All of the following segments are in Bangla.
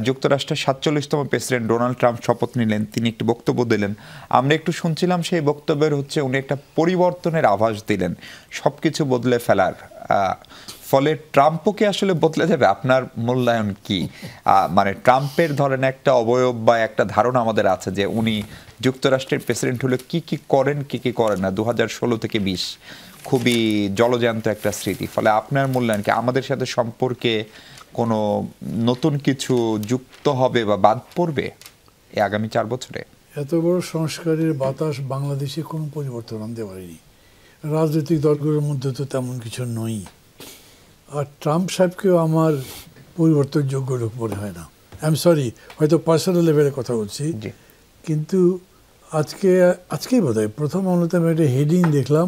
যুক্তরাষ্ট্রের ৪৭তম প্রেসিডেন্ট ডোনাল্ড ট্রাম্প শপথ নিলেন, তিনি একটি বক্তব্য দিলেন। আমরা একটু শুনছিলাম, সেই বক্তব্যের হচ্ছে উনি একটা পরিবর্তনের আভাস দিলেন, সবকিছু বদলে ফেলার। ফলে ট্রাম্পও কি আসলে বদলে যাবে? আপনার মূল্যায়ন কি? মানে ট্রাম্পের ধরেন একটা অবয়ব বা একটা ধারণা আমাদের আছে যে উনি যুক্তরাষ্ট্রের প্রেসিডেন্ট হলে কি কি করেন, কি কি করেন না, 2016 থেকে 20 খুবই জলজ্যান্ত একটা স্মৃতি। ফলে আপনার মূল্যায়ন কি? আমাদের সাথে সম্পর্কে কোনো নতুন কিছু যুক্ত হবে বা বাদ পড়বে এই আগামী 4 বছরে? এত বড় সংস্কারের বাতাস বাংলাদেশে কোনো পরিবর্তন আনতে পারেনি। রাজনৈতিক দলগুলোর মধ্যে তো তেমন কিছু নই। আর ট্রাম্প সাহেবকেও আমার পরিবর্তনযোগ্য লোক মনে হয় না। আই এম সরি, হয়তো পার্সোনাল লেভেলে কথা বলছি, কিন্তু আজকেই বোধহয় প্রথম আলোতে আমি একটা হেডিং দেখলাম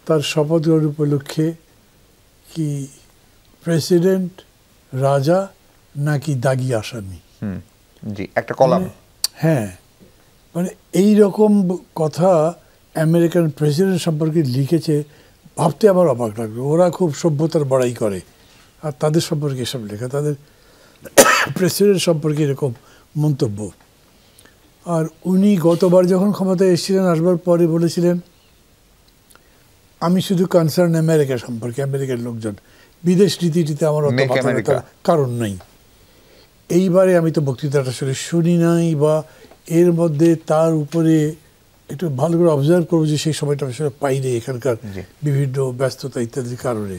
তার শপথ গ্রহণ উপলক্ষে, কি প্রেসিডেন্ট রাজা নাকি দাগি আসামি। জি, একটা কলাম। হ্যাঁ, মানে এই রকম কথা আমেরিকান প্রেসিডেন্ট সম্পর্কে লিখেছে, ভাবতে আমার অবাক লাগলো। ওরা খুব সভ্যতার বড়াই করে, আর তাদের সম্পর্কে এসব লেখা, তাদের প্রেসিডেন্ট সম্পর্কে এরকম মন্তব্য। আর উনি গতবার যখন ক্ষমতায় এসেছিলেন, আসবার পরে বলেছিলেন, আমি শুধু কনসার্ন আমেরিকা সম্পর্কে, আমেরিকার লোকজন, বিদেশ নীতিটিতে আমার অত মাথা কারণ নাই। এইবারে আমি তো বক্তৃতাটা আসলে শুনি নাই, বা এর মধ্যে তার উপরে একটু ভালো করে অবজার্ভ করবো যে সেই সময়টা আসলে পাইনি এখানকার বিভিন্ন ব্যস্ততা ইত্যাদির কারণে।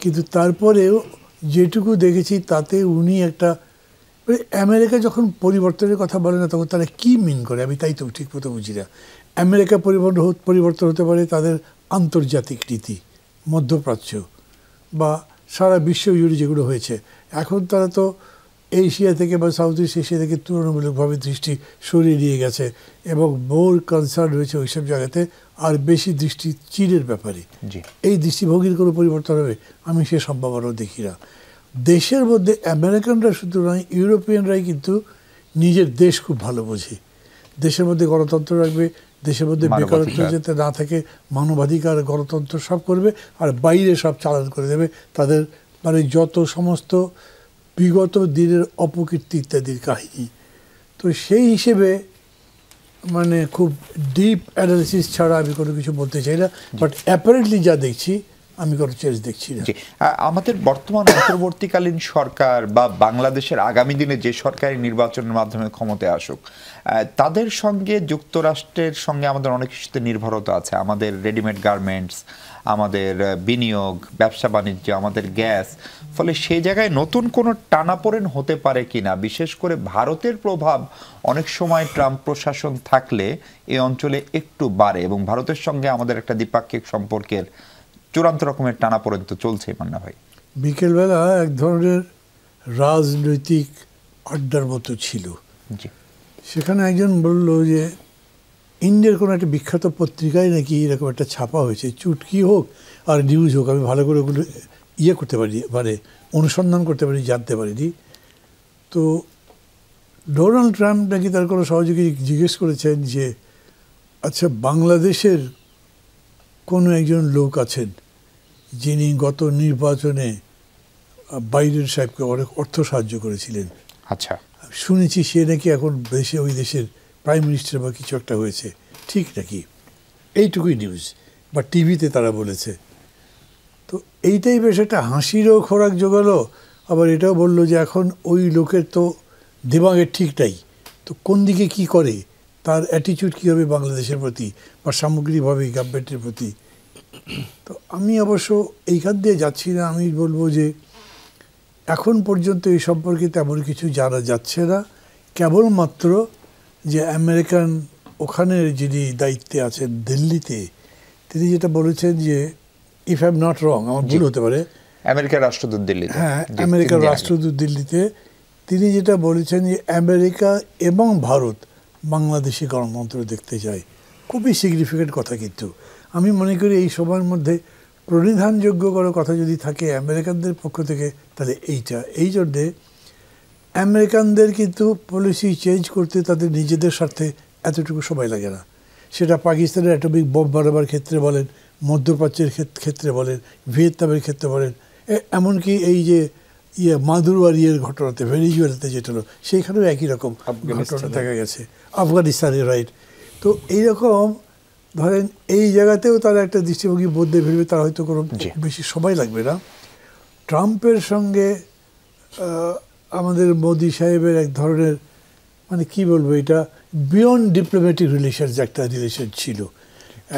কিন্তু তারপরেও যেটুকু দেখেছি তাতে উনি একটা, আমেরিকা যখন পরিবর্তনের কথা বলে না, তখন তারা কি মিন করে আমি তাই তো ঠিক মতো বুঝি না। আমেরিকা পরিবর্তন হতে পারে তাদের আন্তর্জাতিক নীতি, মধ্যপ্রাচ্য বা সারা বিশ্ব জুড়ে যেগুলো হয়েছে। এখন তারা তো এশিয়া থেকে বা সাউথ ইস্ট এশিয়া থেকে তুলনামূলকভাবে দৃষ্টি সরিয়ে নিয়ে গেছে এবং মোর কনসার্ন হয়েছে ওইসব জায়গাতে, আর বেশি দৃষ্টি চীনের ব্যাপারে। এই দৃষ্টিভঙ্গির কোনো পরিবর্তন হবে আমি সে সম্ভাবনাও দেখি না। দেশের মধ্যে আমেরিকানরা শুধু নয়, ইউরোপিয়ানরাই কিন্তু নিজের দেশ খুব ভালো বোঝে। দেশের মধ্যে গণতন্ত্র রাখবে, দেশের মধ্যে বেকারত্ব যাতে না থাকে, মানবাধিকার, গণতন্ত্র সব করবে, আর বাইরে সব চালান করে দেবে তাদের, মানে যত সমস্ত বিগত দিনের অপকীর্তি ইত্যাদির কাহিনী। তো সেই হিসেবে মানে খুব ডিপ অ্যানালিসিস ছাড়া আমি কোনো কিছু বলতে চাই না, বাট অ্যাপারেন্টলি যা দেখছি আমি কোনো চেঞ্জ দেখছি না। আমাদের বর্তমান অন্তর্বর্তীকালীন সরকার বা বাংলাদেশের আগামী দিনে যে সরকারি নির্বাচনের মাধ্যমে ক্ষমতায় আসুক, তাদের সঙ্গে যুক্তরাষ্ট্রের সঙ্গে আমাদের অনেক কিছুতে নির্ভরতা আছে। আমাদের রেডিমেড গার্মেন্টস, আমাদের বিনিয়োগ, ব্যবসা বাণিজ্য, আমাদের গ্যাস। ফলে সেই জায়গায় নতুন কোনো টানাপোড়েন হতে পারে কিনা, বিশেষ করে ভারতের প্রভাব অনেক সময় ট্রাম্প প্রশাসন থাকলে এই অঞ্চলে একটু বাড়ে, এবং ভারতের সঙ্গে আমাদের একটা দ্বিপাক্ষিক সম্পর্কের চূড়ান্ত রকমের টানাপোড়েন তো চলছে মান্না ভাই। বিকেলবেলা এক ধরনের রাজনৈতিক আড্ডার মতো ছিল। সেখানে একজন বলল যে ইন্ডিয়ার কোনো একটা বিখ্যাত পত্রিকায় নাকি এরকম একটা ছাপা হয়েছে, চুটকি হোক আর নিউজ হোক, আমি ভালো করে ওগুলো করতে পারি, মানে অনুসন্ধান করতে পারি, জানতে পারিনি। তো ডোনাল্ড ট্রাম্প নাকি তার কোনো সহযোগী জিজ্ঞেস করেছেন যে, আচ্ছা বাংলাদেশের কোনো একজন লোক আছেন যিনি গত নির্বাচনে বাইডেন সাহেবকে অনেক অর্থ সাহায্য করেছিলেন? আচ্ছা, শুনেছি সে নাকি এখন দেশে, ওই দেশের প্রাইম মিনিস্টার বা কিছু একটা হয়েছে, ঠিক নাকি? এইটুকুই নিউজ, বা টিভিতে তারা বলেছে। তো এইটাই বেশ একটা হাসিরও খোরাক জোগালো। আবার এটাও বললো যে এখন ওই লোকের তো দিমাগের ঠিক নাই, তো কোন দিকে কি করে, তার অ্যাটিটিউড কী হবে বাংলাদেশের প্রতি বা সামগ্রিকভাবে গভর্নমেন্টের প্রতি। তো আমি অবশ্য এইখান দিয়ে যাচ্ছি না, আমি বলবো যে এখন পর্যন্ত এই সম্পর্কে তেমন কিছু জানা যাচ্ছে না। কেবলমাত্র যে আমেরিকান ওখানের যিনি দায়িত্বে আছেন দিল্লিতে, তিনি যেটা বলেছেন যে, if I am not wrong, আমার ভুল হতে পারে, আমেরিকার রাষ্ট্রদূত দিল্লিতে, হ্যাঁ আমেরিকার রাষ্ট্রদূত দিল্লিতে, তিনি যেটা বলেছেন যে আমেরিকা এবং ভারত বাংলাদেশে গণতন্ত্র দেখতে চায়। খুবই সিগনিফিক্যান্ট কথা। কিন্তু আমি মনে করি এই সময়ের মধ্যে প্রণিধানযোগ্য কোনো কথা যদি থাকে আমেরিকানদের পক্ষ থেকে, তাহলে এইটা। এই জন্যে আমেরিকানদের কিন্তু পলিসি চেঞ্জ করতে তাদের নিজেদের স্বার্থে এতটুকু সময় লাগে না। সেটা পাকিস্তানের অ্যাটমিক বোম বানাবার ক্ষেত্রে বলেন, মধ্যপ্রাচ্যের ক্ষেত্রে বলেন, ভিয়েতনামের ক্ষেত্রে বলেন, এমনকি এই যে মাদুরওয়ারিয়ের ঘটনাতে, ভেনিজুয়েলাতে যেটা হলো, সেইখানেও একই রকম ঘটনা দেখা গেছে, আফগানিস্তানে, রাইট। তো এইরকম ধরেন এই জায়গাতেও তারা একটা দৃষ্টিভঙ্গি বদলে ফেলবে, তার হয়তো কোনো বেশি সময় লাগবে না। ট্রাম্পের সঙ্গে আমাদের মোদি সাহেবের এক ধরনের, মানে কি বলবো, এটা বিয়ন্ড ডিপ্লোম্যাটিক রিলেশন, একটা রিলেশন ছিল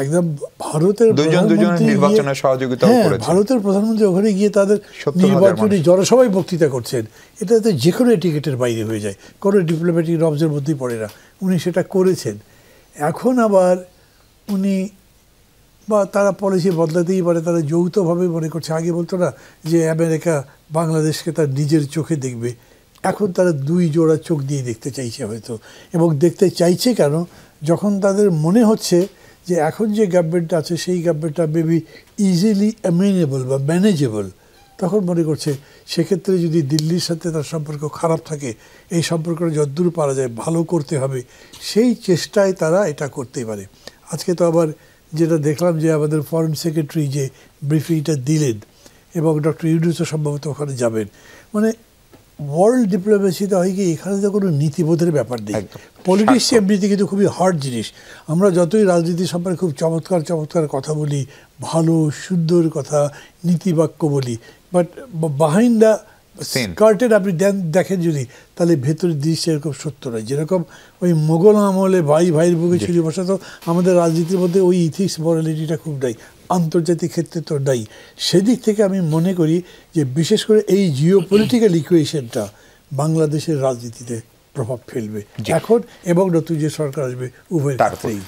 একদম। ভারতের ভারতের প্রধানমন্ত্রী ওখানে গিয়ে তাদের নির্বাচনী জনসভায় বক্তৃতা করছেন, এটাতে যে কোনো এটিকেটের বাইরে হয়ে যায়, কোনো ডিপ্লোম্যাটিক নবজের মধ্যেই পড়ে না। উনি সেটা করেছেন। এখন আবার উনি বা তারা পলিসি বদলাতেই পারে, তারা যৌথভাবে মনে করছে। আগে বলতো না যে আমেরিকা বাংলাদেশকে তার নিজের চোখে দেখবে, এখন তারা দুই জোড়া চোখ দিয়ে দেখতে চাইছে হয়তো। এবং দেখতে চাইছে কেন? যখন তাদের মনে হচ্ছে যে এখন যে গভর্নমেন্ট আছে সেই গভর্নমেন্টটা মেবি ইজিলি অ্যামেনেবল বা ম্যানেজেবল, তখন মনে করছে সেক্ষেত্রে যদি দিল্লির সাথে তার সম্পর্ক খারাপ থাকে, এই সম্পর্কটা যতদূর পারা যায় ভালো করতে হবে, সেই চেষ্টায় তারা এটা করতেই পারে। আজকে তো আবার যেটা দেখলাম যে আমাদের ফরেন সেক্রেটারি যে ব্রিফিংটা দিলেন, এবং ডক্টর ইউনূসও সম্ভবত ওখানে যাবেন, মানে ওয়ার্ল্ড ডিপ্লোমেসিতে হয় কি, এখানে তো কোনো নীতিবোধের ব্যাপার নেই। পলিটিক্স এমনিতে কিন্তু খুবই হার্ড জিনিস। আমরা যতই রাজনীতি সম্পর্কে খুব চমৎকার চমৎকার কথা বলি, ভালো সুন্দর কথা, নীতিবাক্য বলি, বাট বিহাইন্ড দ্য কার্টেন আপনি দেখেন যদি, তাহলে ভেতরের দৃশ্য এরকম সত্য নয়। যেরকম ওই মোগল আমলে ভাই ভাইয়ের বুকে ছুরি বসাতো, আমাদের রাজনীতির মধ্যে ওই ইথিক্স মরালিটিটা খুব নাই, আন্তর্জাতিক ক্ষেত্রে তো নাই। সেদিক থেকে আমি মনে করি যে বিশেষ করে এই জিওপলিটিক্যাল ইকুয়েশনটা বাংলাদেশের রাজনীতিতে প্রভাব ফেলবে এখন, এবং নতুন যে সরকার আসবে উভয়ের ক্ষেত্রেই।